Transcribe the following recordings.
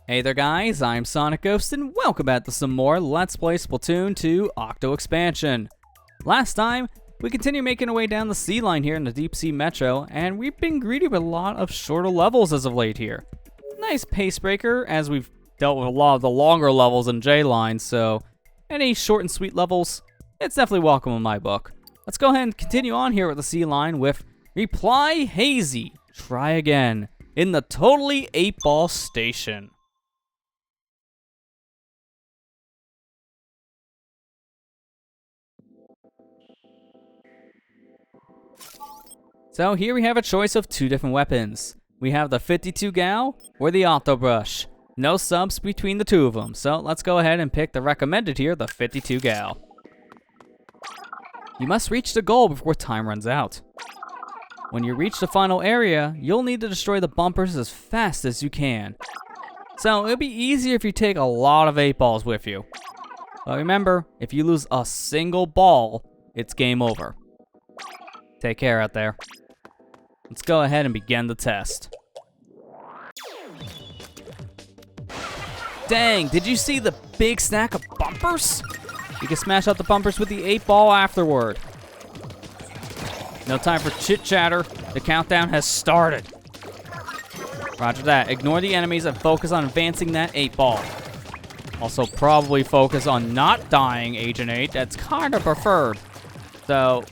Hey there guys, I'm SonicGhost and welcome back to some more Let's Play Splatoon 2 Octo expansion. Last time, we continue making our way down the sea line here in the Deep Sea Metro, and we've been greeted with a lot of shorter levels as of late here. Nice pace breaker as we've dealt with a lot of the longer levels in J-Line, so any short and sweet levels, it's definitely welcome in my book. Let's go ahead and continue on here with the sea line with Reply Hazy, Try Again, in the Totally 8-Ball Station. So here we have a choice of two different weapons. We have the 52 Gal or the Octo Brush. No subs between the two of them, so let's go ahead and pick the recommended here, the 52 Gal. You must reach the goal before time runs out. When you reach the final area, you'll need to destroy the bumpers as fast as you can. So it'll be easier if you take a lot of 8 balls with you. But remember, if you lose a single ball, it's game over. Take care out there. Let's go ahead and begin the test. Dang, did you see the big stack of bumpers? You can smash out the bumpers with the 8 ball afterward. No time for chit chatter. The countdown has started. Roger that. Ignore the enemies and focus on advancing that 8 ball. Also probably focus on not dying, Agent 8. That's kind of preferred. So,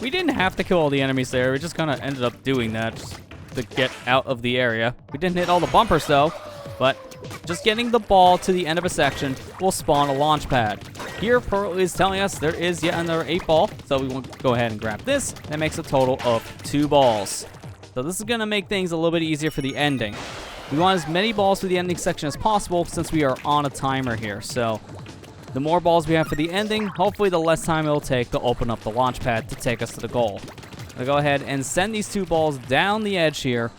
we didn't have to kill all the enemies there. We just kind of ended up doing that just to get out of the area. We didn't hit all the bumpers though, but just getting the ball to the end of a section will spawn a launch pad. Here, Pearl is telling us there is yet another 8 ball, so we will go ahead and grab this. That makes a total of 2 balls. So this is going to make things a little bit easier for the ending. We want as many balls for the ending section as possible since we are on a timer here, so the more balls we have for the ending, hopefully the less time it'll take to open up the launch pad to take us to the goal. I'll go ahead and send these 2 balls down the edge here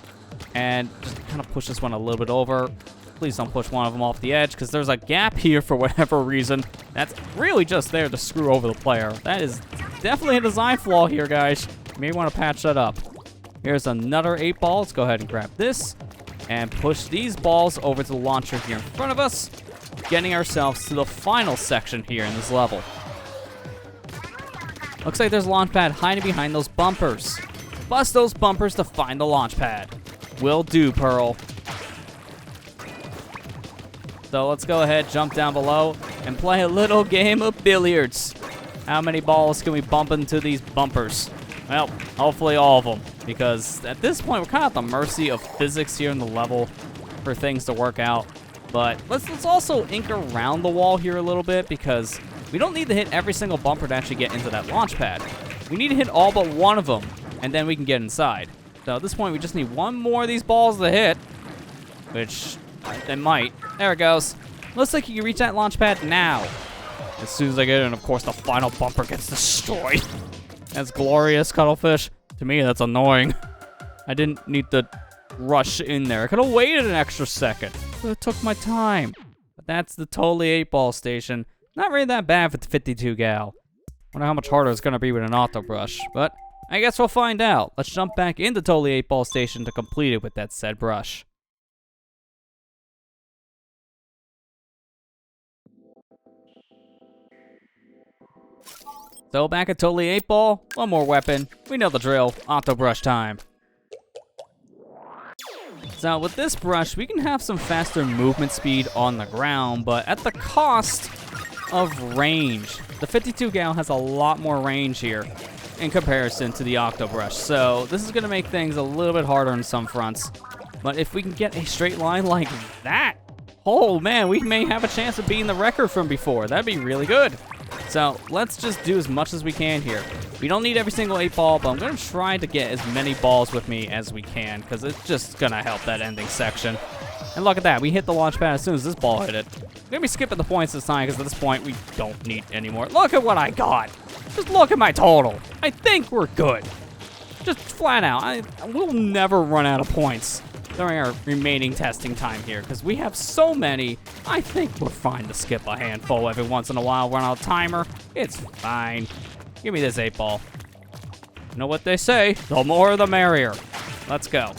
and just kind of push this one a little bit over. Please don't push one of them off the edge because there's a gap here for whatever reason. That's really just there to screw over the player. That is definitely a design flaw here, guys. You may want to patch that up. Here's another 8 ball. Let's go ahead and grab this and push these balls over to the launcher here in front of us, getting ourselves to the final section here in this level. Looks like there's a launch pad hiding behind those bumpers. Bust those bumpers to find the launch pad. Will do, Pearl. So let's go ahead, jump down below, and play a little game of billiards. How many balls can we bump into these bumpers? Well, hopefully all of them, because at this point we're kind of at the mercy of physics here in the level for things to work out. But let's also ink around the wall here a little bit because we don't need to hit every single bumper to actually get into that launch pad. We need to hit all but one of them, and then we can get inside. So at this point, we just need one more of these balls to hit, which they might. There it goes. Looks like you can reach that launch pad now. As soon as I get in, of course, the final bumper gets destroyed. That's glorious, Cuttlefish. To me, that's annoying. I didn't need to rush in there. I could have waited an extra second. It took my time. But that's the Totally 8-Ball Station. Not really that bad for the 52 Gal. Wonder how much harder it's going to be with an Octo Brush. But I guess we'll find out. Let's jump back into Totally 8-Ball Station to complete it with that said brush. So back at Totally 8-Ball, one more weapon. We know the drill. Octo Brush time. So with this brush, we can have some faster movement speed on the ground, but at the cost of range. The 52 Gal has a lot more range here in comparison to the Octo Brush, so this is going to make things a little bit harder on some fronts. But if we can get a straight line like that, oh man, we may have a chance of beating the record from before. That'd be really good. So let's just do as much as we can here. We don't need every single 8 ball, but I'm going to try to get as many balls with me as we can because it's just going to help that ending section. And look at that. We hit the launch pad as soon as this ball hit it. We're going to be skipping the points this time because at this point we don't need any more. Look at what I got. Just look at my total. I think we're good. Just flat out. We'll never run out of points during our remaining testing time here because we have so many. I think we're fine to skip a handful every once in a while, run out timer. It's fine. Give me this 8 ball. You know what they say, the more the merrier. Let's go.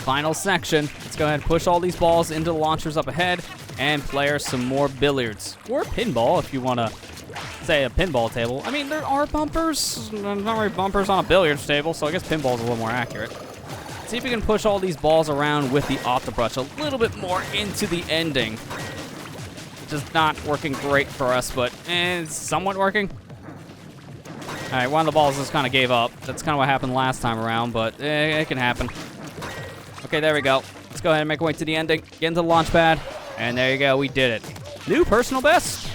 Final section. Let's go ahead and push all these balls into the launchers up ahead and play some more billiards. Or pinball if you want to say a pinball table. I mean, there are bumpers. There's not really bumpers on a billiards table, so I guess pinball is a little more accurate. See if we can push all these balls around with the Octobrush a little bit more into the ending. Just not working great for us, but it's somewhat working. All right, one of the balls just kind of gave up. That's kind of what happened last time around, but it can happen. Okay, there we go. Let's go ahead and make our way to the ending. Get into the launch pad. And there you go. We did it. New personal best.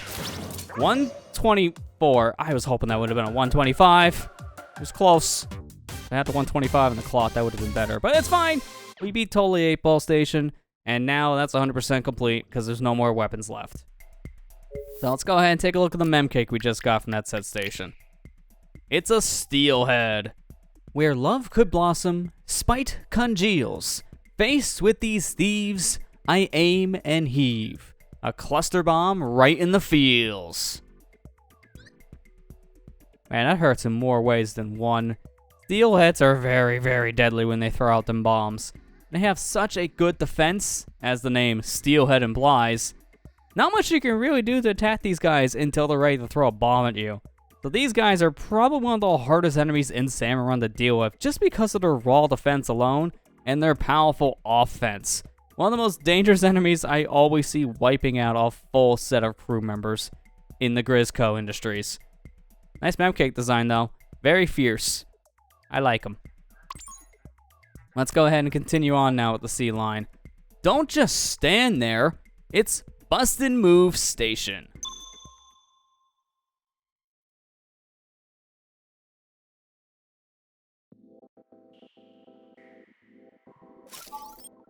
124. I was hoping that would have been a 125. It was close. If I had the 125 in the clock, that would have been better. But it's fine. We beat Totally 8-Ball Station. And now that's 100% complete because there's no more weapons left. So let's go ahead and take a look at the mem cake we just got from that said station. It's a steelhead. Where love could blossom, spite congeals. Faced with these thieves, I aim and heave. A cluster bomb right in the feels. Man, that hurts in more ways than one. Steelheads are very, very deadly when they throw out them bombs. They have such a good defense, as the name Steelhead implies. Not much you can really do to attack these guys until they're ready to throw a bomb at you. So these guys are probably one of the hardest enemies in Salmon Run to deal with just because of their raw defense alone and their powerful offense. One of the most dangerous enemies I always see wiping out a full set of crew members in the Grizzco Industries. Nice memcake design though. Very fierce. I like them. Let's go ahead and continue on now with the sea line. Don't just stand there. It's Bustin' Move Station.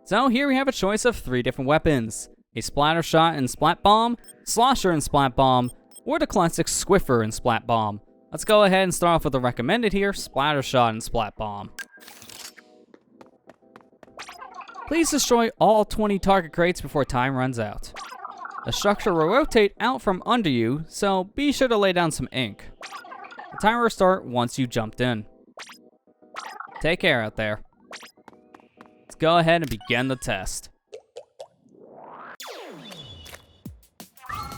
So here we have a choice of 3 different weapons. A Splatter Shot and Splat Bomb, Slosher and Splat Bomb, or the classic Squiffer and Splat Bomb. Let's go ahead and start off with the recommended here, Splatter Shot and Splat Bomb. Please destroy all 20 target crates before time runs out. The structure will rotate out from under you, so be sure to lay down some ink. The timer will start once you jumped in. Take care out there. Let's go ahead and begin the test.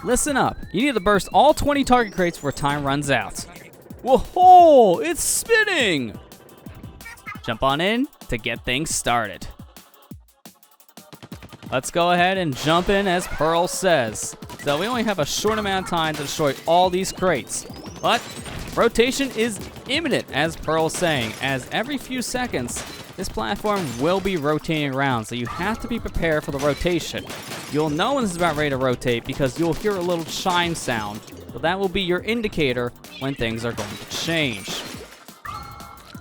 Listen up. You need to burst all 20 target crates before time runs out. Whoa, it's spinning! Jump on in to get things started. Let's go ahead and jump in as Pearl says. So we only have a short amount of time to destroy all these crates. But rotation is imminent, as Pearl's saying, as every few seconds, this platform will be rotating around, so you have to be prepared for the rotation. You'll know when this is about ready to rotate because you'll hear a little chime sound, so that will be your indicator when things are going to change.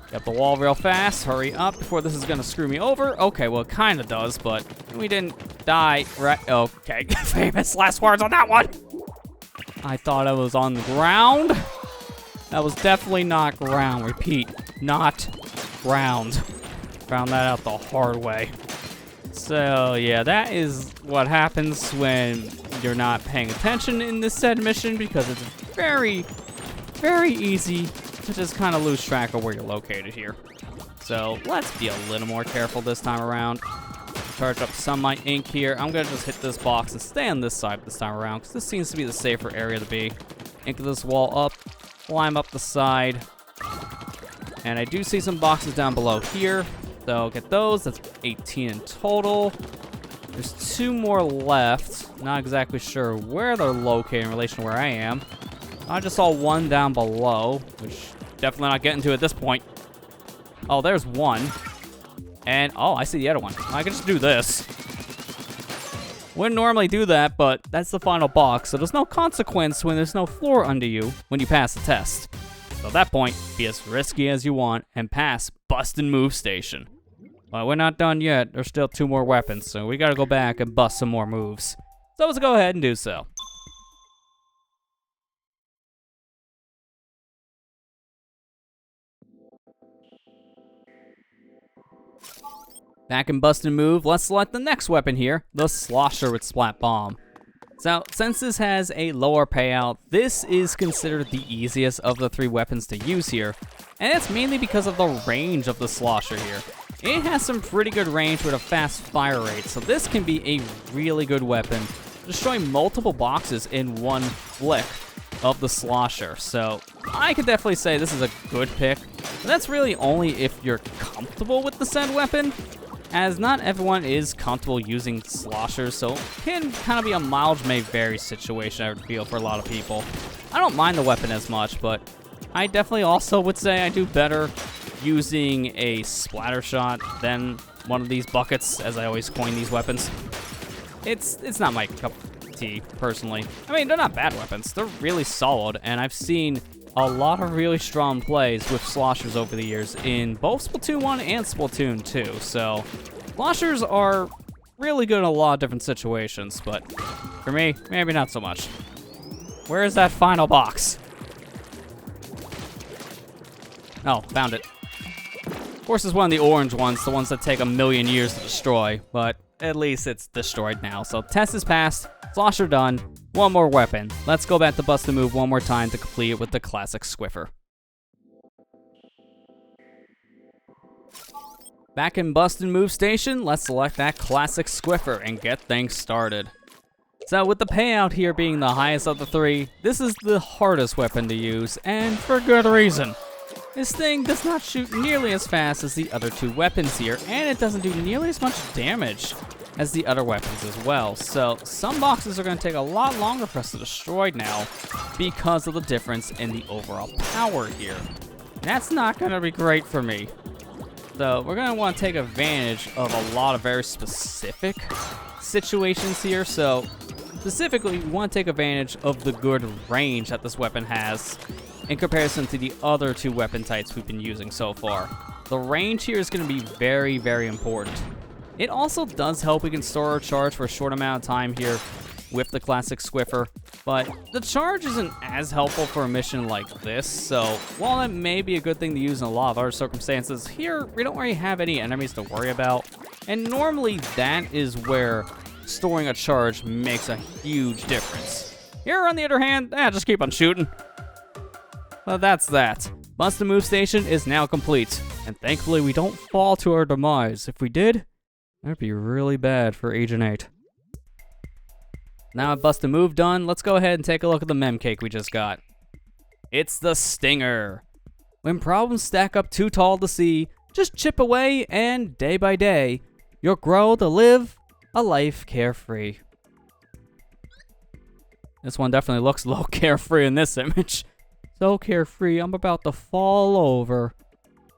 Get the wall real fast, hurry up before this is gonna screw me over. Okay, well it kinda does, but we didn't die, right? Okay, famous last words on that one. I thought I was on the ground. That was definitely not ground, repeat, not ground. Found that out the hard way. So yeah, that is what happens when you're not paying attention in this said mission because it's very, very easy to just kind of lose track of where you're located here. So let's be a little more careful this time around. Charge up some of my ink here. I'm gonna just hit this box and stay on this side this time around because this seems to be the safer area to be. Ink this wall up, climb up the side. And I do see some boxes down below here. So get those, that's 18 in total. There's 2 more left. Not exactly sure where they're located in relation to where I am. I just saw 1 down below, which definitely not getting to at this point. Oh, there's 1. And, oh, I see the other one. I can just do this. Wouldn't normally do that, but that's the final box, so there's no consequence when there's no floor under you when you pass the test. So at that point, be as risky as you want and pass Bustin' Move Station. But we're not done yet. There's still 2 more weapons, so we gotta go back and bust some more moves. So let's go ahead and do so. Back in Bustin' Move, let's select the next weapon here, the Slosher with Splat Bomb. So, since this has a lower payout, this is considered the easiest of the 3 weapons to use here, and it's mainly because of the range of the Slosher here. it has some pretty good range with a fast fire rate, so this can be a really good weapon, destroying multiple boxes in one flick of the slosher. So I could definitely say this is a good pick, but that's really only if you're comfortable with the said weapon, as not everyone is comfortable using sloshers, so it can kind of be a mileage may vary situation, I would feel, for a lot of people. I don't mind the weapon as much, but I definitely also would say I do better using a splatter shot than one of these buckets, as I always coin these weapons. It's not my cup of tea, personally. I mean, they're not bad weapons. They're really solid, and I've seen a lot of really strong plays with sloshers over the years in both Splatoon 1 and Splatoon 2. So, sloshers are really good in a lot of different situations, but for me, maybe not so much. Where is that final box? Oh, found it. Of course, it's one of the orange ones, the ones that take a million years to destroy, but at least it's destroyed now. So test is passed, slosher done, one more weapon. Let's go back to Bust a Move one more time to complete it with the classic Squiffer. Back in Bust and Move station, let's select that classic Squiffer and get things started. So with the payout here being the highest of the three, this is the hardest weapon to use, and for good reason. This thing does not shoot nearly as fast as the other two weapons here, and it doesn't do nearly as much damage as the other weapons as well. So some boxes are going to take a lot longer for us to destroy now because of the difference in the overall power here. That's not going to be great for me. So we're going to want to take advantage of a lot of very specific situations here. So specifically, we want to take advantage of the good range that this weapon has in comparison to the other two weapon types we've been using so far. The range here is going to be very, very important. It also does help we can store our charge for a short amount of time here with the classic Squiffer, but the charge isn't as helpful for a mission like this, so while that may be a good thing to use in a lot of other circumstances, here we don't really have any enemies to worry about, and normally that is where storing a charge makes a huge difference. Here, on the other hand, just keep on shooting. Well, that's that. Bust a Move station is now complete, and thankfully we don't fall to our demise. If we did, that'd be really bad for Agent 8. Now with Bust a Move done, let's go ahead and take a look at the mem cake we just got. It's the Stinger. When problems stack up too tall to see, just chip away, and day by day, you'll grow to live a life carefree. This one definitely looks a little carefree in this image. So carefree, I'm about to fall over.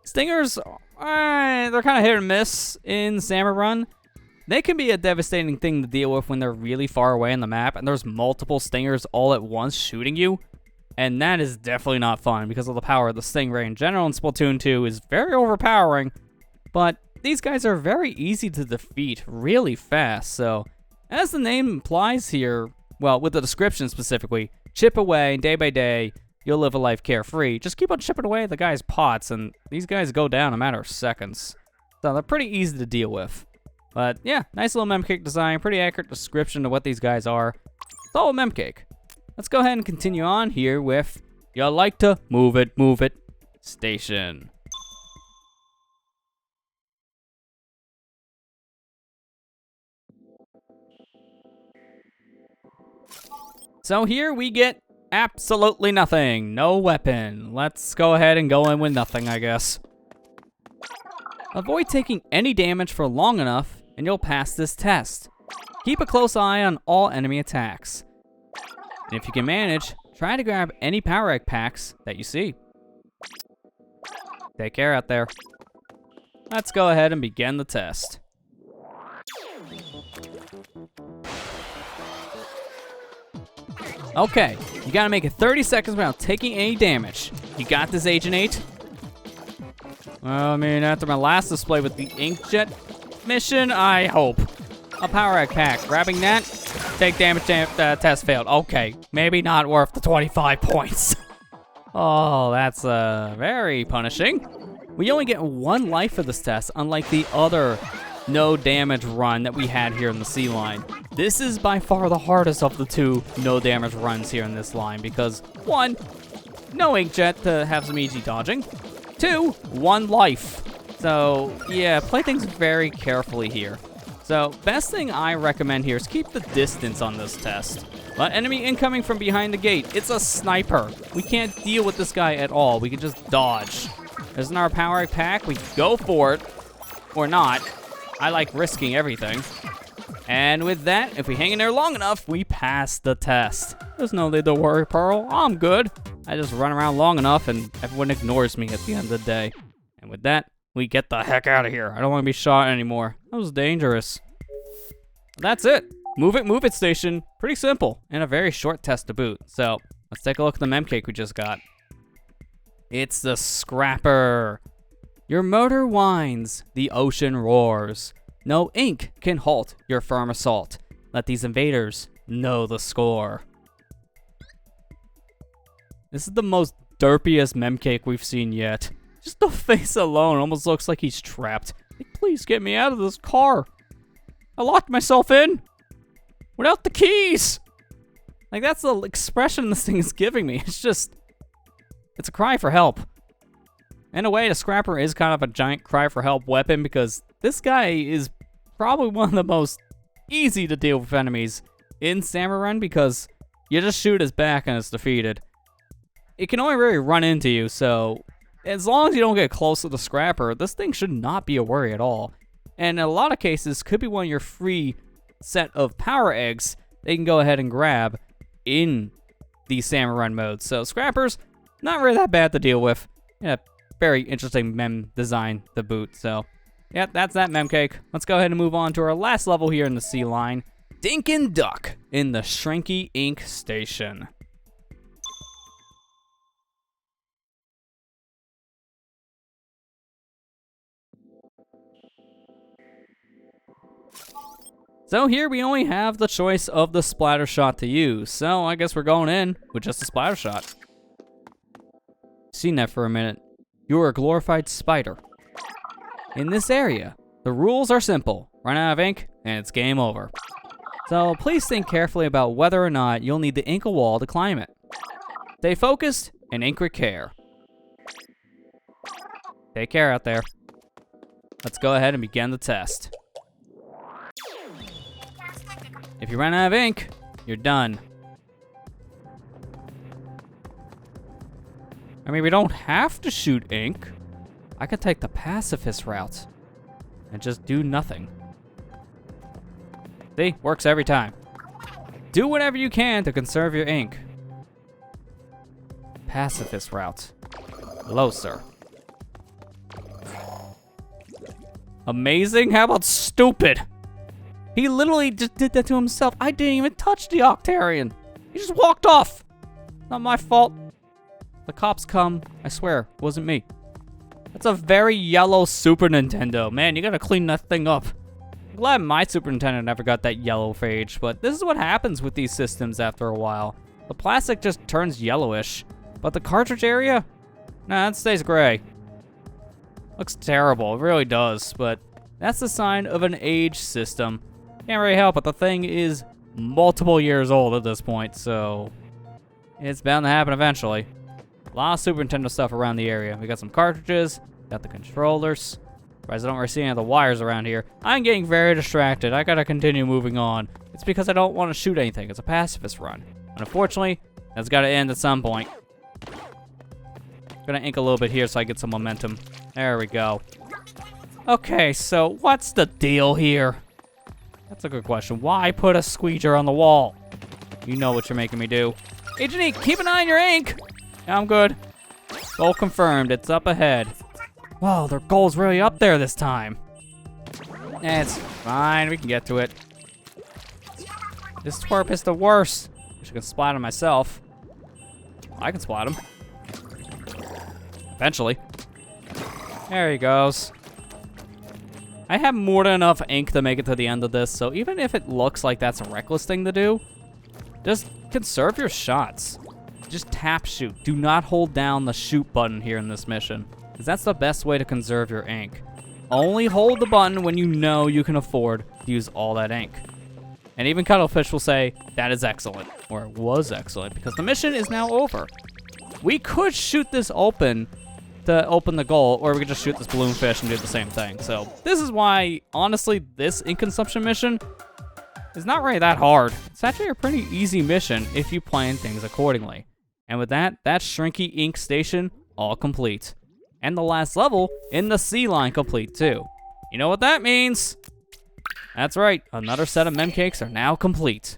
Stingers, they're kind of hit or miss in Salmon Run. They can be a devastating thing to deal with when they're really far away on the map and there's multiple stingers all at once shooting you. And that is definitely not fun because of the power of the Stingray in general in Splatoon 2 is very overpowering. But these guys are very easy to defeat really fast. So, as the name implies here, well, with the description specifically, chip away day by day, you'll live a life carefree. Just keep on chipping away at the guy's pots, and these guys go down in a matter of seconds. So they're pretty easy to deal with. But yeah, nice little memcake design, pretty accurate description of what these guys are. Solid memcake. Let's go ahead and continue on here with You Like to Move It Station. So here we get absolutely nothing. No weapon. Let's go ahead and go in with nothing, I guess. Avoid taking any damage for long enough, and you'll pass this test. Keep a close eye on all enemy attacks. And if you can manage, try to grab any power egg packs that you see. Take care out there. Let's go ahead and begin the test. Okay, you gotta make it 30 seconds without taking any damage. You got this, Agent 8? Well, I mean, after my last display with the inkjet mission, I hope. A power egg pack. Grabbing that, take damage, test failed. Okay, maybe not worth the 25 points. Oh, that's very punishing. We only get 1 life for this test, unlike the other no damage run that we had here in the C line. This is by far the hardest of the 2 no damage runs here in this line because 1, no inkjet to have some easy dodging. 2, 1 life. So, yeah, play things very carefully here. So, best thing I recommend here is keep the distance on this test. Enemy incoming from behind the gate. It's a sniper. We can't deal with this guy at all. We can just dodge. Isn't our power pack? We go for it. Or not. I like risking everything. And with that, if we hang in there long enough, we pass the test. There's no need to worry, Pearl. I'm good. I just run around long enough and everyone ignores me at the end of the day. And with that, we get the heck out of here. I don't want to be shot anymore. That was dangerous. That's it. Move it station. Pretty simple. And a very short test to boot. So, let's take a look at the mem cake we just got. It's the Scrapper. Your motor whines. The ocean roars. No ink can halt your firm assault. Let these invaders know the score. This is the most derpiest mem cake we've seen yet. Just the face alone almost looks like he's trapped. Like, please get me out of this car. I locked myself in without the keys. Like, that's the expression this thing is giving me. It's a cry for help. In a way, the Scrapper is kind of a giant cry for help weapon because this guy is probably one of the most easy to deal with enemies in Salmon Run because you just shoot his back and it's defeated. It can only really run into you, so as long as you don't get close to the Scrapper, this thing should not be a worry at all. And in a lot of cases, could be one of your free set of power eggs they can go ahead and grab in the Salmon Run mode. So Scrappers, not really that bad to deal with. Yeah, very interesting mem design to boot. So, yeah, that's that mem cake. Let's go ahead and move on to our last level here in the sea line. Dink and Duck in the Shrinky Ink Station. So here we only have the choice of the splatter shot to use. So I guess we're going in with just a splatter shot. Seen that for a minute. You're a glorified spider. In this area, the rules are simple. Run out of ink, and it's game over. So please think carefully about whether or not you'll need to ink a wall to climb it. Stay focused and ink with care. Take care out there. Let's go ahead and begin the test. If you run out of ink, you're done. I mean, we don't have to shoot ink. I could take the pacifist route and just do nothing. See, works every time. Do whatever you can to conserve your ink. Pacifist route. Hello, sir. Amazing? How about stupid? He literally just did that to himself. I didn't even touch the Octarian. He just walked off. Not my fault. The cops come. I swear, it wasn't me. That's a very yellow Super Nintendo. Man, you gotta clean that thing up. I'm glad my Super Nintendo never got that yellow phage, but this is what happens with these systems after a while. The plastic just turns yellowish, but the cartridge area, nah, it stays gray. Looks terrible, it really does, but that's the sign of an aged system. Can't really help it, the thing is multiple years old at this point, so it's bound to happen eventually. A lot of Super Nintendo stuff around the area. We got some cartridges, got the controllers. Surprised I don't really see any of the wires around here. I'm getting very distracted. I gotta continue moving on. It's because I don't want to shoot anything. It's a pacifist run. And unfortunately, that's gotta end at some point. Gonna ink a little bit here so I get some momentum. There we go. Okay, so what's the deal here? That's a good question. Why put a squeeger on the wall? You know what you're making me do. Agent E, keep an eye on your ink! Yeah, I'm good. Goal confirmed. It's up ahead. Whoa, their goal's really up there this time. It's fine. We can get to it. This twerp is the worst. Wish I could splat him myself. I can splat him. Eventually. There he goes. I have more than enough ink to make it to the end of this, so even if it looks like that's a reckless thing to do, just conserve your shots. Just tap shoot. Do not hold down the shoot button here in this mission, because that's the best way to conserve your ink. Only hold the button when you know you can afford to use all that ink. And even Cuttlefish will say, that is excellent, or it was excellent, because the mission is now over. We could shoot this open to open the goal, or we could just shoot this balloon fish and do the same thing. So this is why, honestly, this ink consumption mission is not really that hard. It's actually a pretty easy mission if you plan things accordingly. And with that, that's Shrinky Ink Station all complete. And the last level in the sea line complete too. You know what that means? That's right, another set of mem cakes are now complete.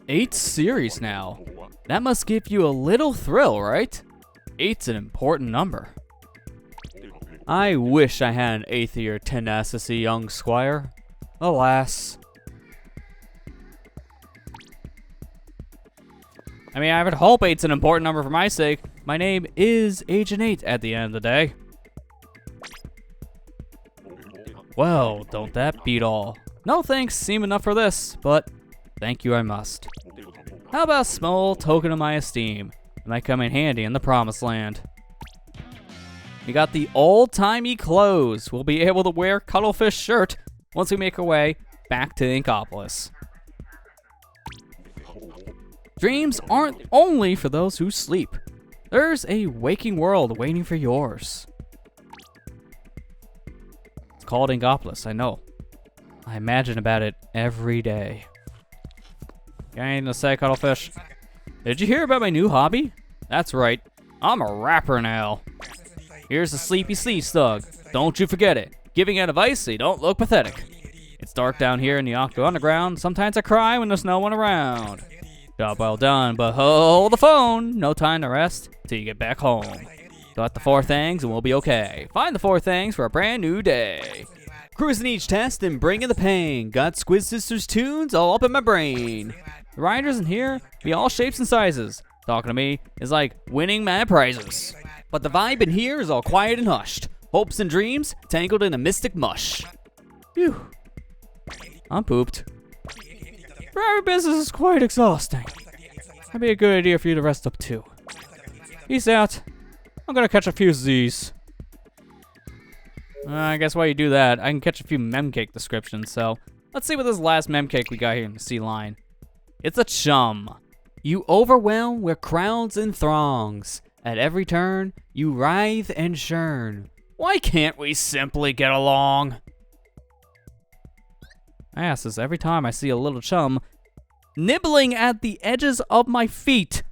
8 series now. That must give you a little thrill, right? 8's an important number. I wish I had an 8th year tenacity, young squire. Alas. I mean, I would hope 8's an important number for my sake. My name is Agent 8 at the end of the day. Well, don't that beat all? No thanks seem enough for this, but thank you I must. How about a small token of my esteem? It might come in handy in the promised land. We got the old-timey clothes. We'll be able to wear Cuttlefish shirt once we make our way back to Inkopolis. Dreams aren't only for those who sleep. There's a waking world waiting for yours. It's called Inkopolis, I know. I imagine about it every day. Got anything to say, Cuttlefish? Did you hear about my new hobby? That's right, I'm a rapper now. Here's the Sleepy Sleep Slug. Don't you forget it. Giving out advice so you don't look pathetic. It's dark down here in the Octo Underground. Sometimes I cry when there's no one around. Job well done, but hold the phone. No time to rest till you get back home. Got the 4 things and we'll be okay. Find the 4 things for a brand new day. Cruising each test and bringing the pain. Got Squid Sisters tunes all up in my brain. The riders in here be all shapes and sizes. Talking to me is like winning mad prizes. But the vibe in here is all quiet and hushed. Hopes and dreams tangled in a mystic mush. Phew. I'm pooped. Driver business is quite exhausting. That'd be a good idea for you to rest up too. Peace out. I'm gonna catch a few Z's. I guess while you do that, I can catch a few memcake descriptions, so let's see what this last memcake we got here in the sea line. It's a chum. You overwhelm with crowds and throngs. At every turn, you writhe and churn. Why can't we simply get along? I ask this every time I see a little chum nibbling at the edges of my feet.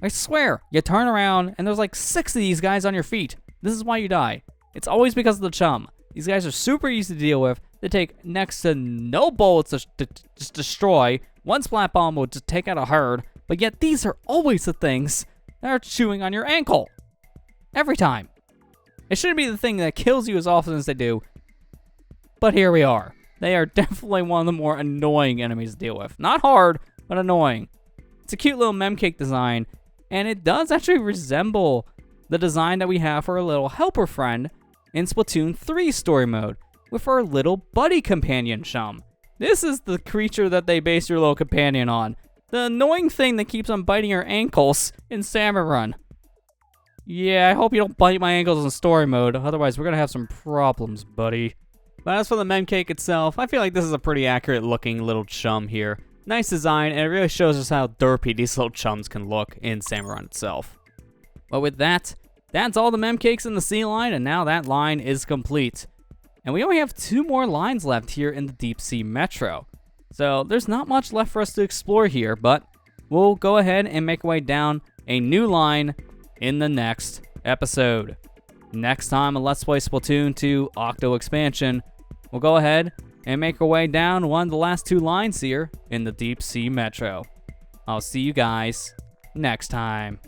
I swear, you turn around and there's like 6 of these guys on your feet. This is why you die. It's always because of the chum. These guys are super easy to deal with. They take next to no bullets to just destroy. One splat bomb will just take out a herd. But yet these are always the things that are chewing on your ankle. Every time. It shouldn't be the thing that kills you as often as they do. But here we are. They are definitely one of the more annoying enemies to deal with. Not hard, but annoying. It's a cute little memcake design. And it does actually resemble the design that we have for our little helper friend in Splatoon 3 story mode. With our little buddy companion chum. This is the creature that they base your little companion on. The annoying thing that keeps on biting your ankles in Salmon Run. Yeah, I hope you don't bite my ankles in story mode, otherwise we're gonna have some problems, buddy. But as for the memcake itself, I feel like this is a pretty accurate looking little chum here. Nice design, and it really shows us how derpy these little chums can look in Salmon Run itself. But with that, that's all the memcakes in the sea line, and now that line is complete. And we only have 2 more lines left here in the Deep Sea Metro. So there's not much left for us to explore here, but we'll go ahead and make our way down a new line in the next episode. Next time on Let's Play Splatoon 2 Octo Expansion, we'll go ahead and make our way down one of the last 2 lines here in the Deep Sea Metro. I'll see you guys next time.